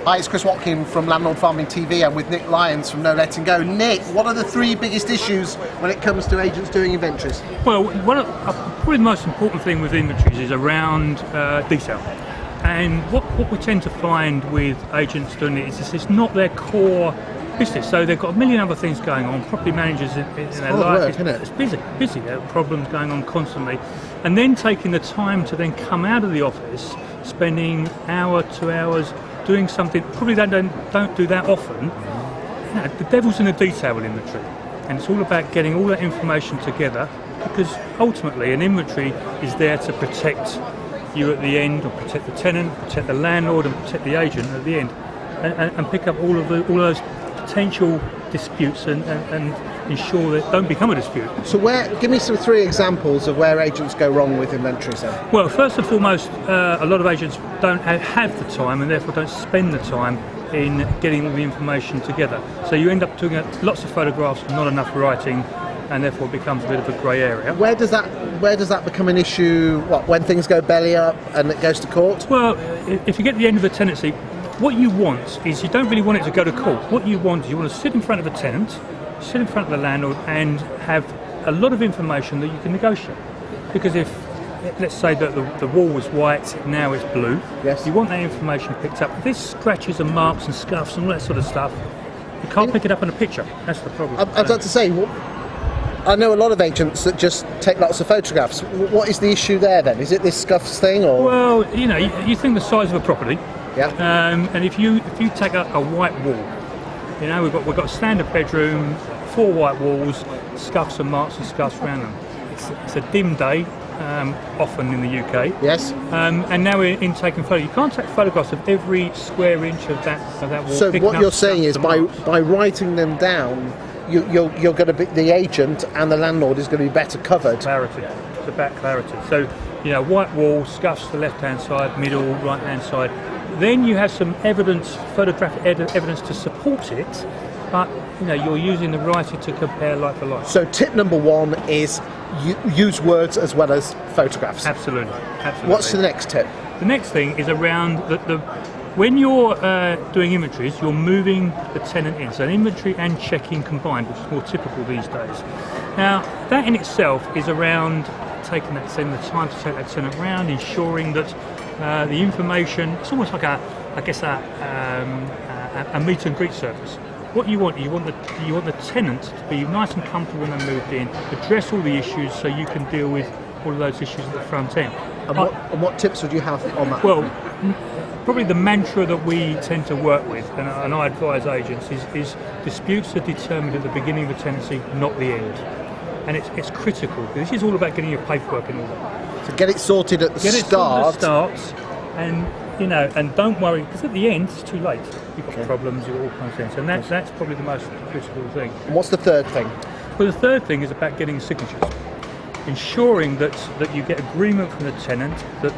Hi, it's Chris Watkin from Landlord Farming TV. I'm with Nick Lyons from No Letting Go. Nick, what are the three biggest issues when it comes to agents doing inventories? Well, probably the most important thing with inventories is around detail. And what we tend to find with agents doing it is it's not their core business. So they've got a million other things going on. Property managers in their life, it's busy. There are problems going on constantly. And then taking the time to then come out of the office, spending hour, 2 hours, doing something probably they don't do that often. You know, the devil's in the detail with inventory, and it's all about getting all that information together, because ultimately an inventory is there to protect you at the end, or protect the tenant, protect the landlord, and protect the agent at the end, and pick up all of those potential disputes and ensure that don't become a dispute. So give me some three examples of where agents go wrong with inventories then. Well, first and foremost, a lot of agents don't have the time and therefore don't spend the time in getting all the information together. So you end up doing lots of photographs, not enough writing, and therefore it becomes a bit of a grey area. Where does that become an issue? When things go belly up and it goes to court? Well, if you get to the end of the tenancy, what you want is you don't really want it to go to court. What you want is you want to sit in front of a tenant, sit in front of the landlord, and have a lot of information that you can negotiate. Because if, let's say that the wall was white, now it's blue, yes, you want that information picked up. If there's scratches and marks and scuffs and all that sort of stuff, you can't pick it up on a picture. That's the problem. I'd like to say, I know a lot of agents that just take lots of photographs. What is the issue there then? Is it this scuffs thing, or? Well, you think the size of a property. Yeah. And if you take a white wall, we've got a standard bedroom, 4 white walls, scuffs and marks and scuffs around them. It's a dim day, often in the UK. Yes. And now we're in taking photos. You can't take photographs of every square inch of that wall. So what you're saying is by writing them down, you're going to be, the agent and the landlord is going to be better covered. Clarity. It's about clarity. So white wall, scuffs to the left-hand side, middle, right-hand side. Then you have some evidence, photographic evidence to support it, but you're using the writing to compare like for like. So tip number 1 is use words as well as photographs. Absolutely. What's the next tip? The next thing is around when you're doing inventories, you're moving the tenant in. So an inventory and check-in combined, which is more typical these days. Now, that in itself is around taking that tenant, the time to take that tenant around, ensuring that the information, it's almost like a meet and greet service. What you want the tenant to be nice and comfortable when they moved in, address all the issues so you can deal with all of those issues at the front end. And what tips would you have on that? Well, probably the mantra that we tend to work with, and I advise agents, is disputes are determined at the beginning of a tenancy, not the end. And it's critical. This is all about getting your paperwork in order. So get it sorted at the start. And don't worry, because at the end it's too late. You've got problems, you've got all kinds of things, and that's probably the most critical thing. And what's the third thing? Well, the third thing is about getting signatures, ensuring that you get agreement from the tenant that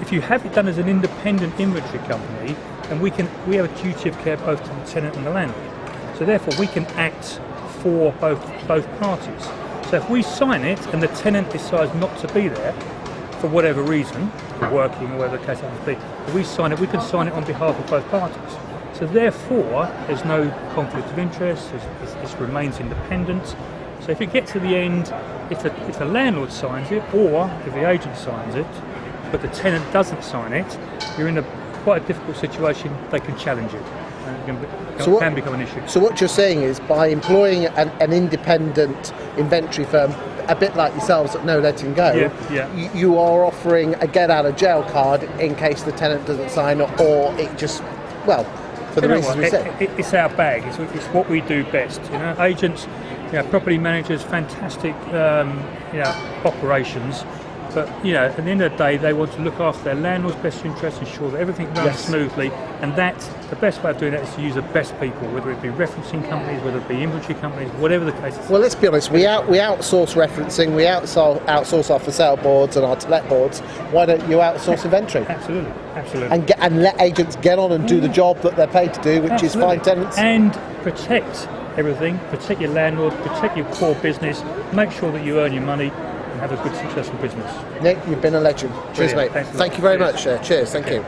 if you have it done as an independent inventory company, and we have a duty of care both to the tenant and the landlord. So therefore we can act for both parties. So if we sign it and the tenant decides not to be there for whatever reason, for working or whatever the case happens to be, if we sign it, we can sign it on behalf of both parties. So therefore, there's no conflict of interest, it remains independent. So if you get to the end, if the landlord signs it or if the agent signs it, but the tenant doesn't sign it, you're in quite a difficult situation. They can challenge it. And it can become an issue. So what you're saying is by employing an independent inventory firm, a bit like yourselves at No Letting Go, you are offering a get out of jail card in case the tenant doesn't sign it, or it just, for the reasons we said. It's our bag. It's what we do best. Agents, property managers, fantastic, operations. But at the end of the day, they want to look after their landlord's best interests, ensure that everything runs smoothly, and the best way of doing that is to use the best people, whether it be referencing companies, whether it be inventory companies, whatever the case is. Well, let's be honest, we outsource referencing, we outsource our for sale boards and our to let boards. Why don't you outsource inventory? Absolutely. And let agents get on and do the job that they're paid to do, which is find tenants. And protect everything, protect your landlord, protect your core business, make sure that you earn your money, have a good, successful business. Nick, you've been a legend. Cheers, mate. Thank you very much. Cheers. Thank you.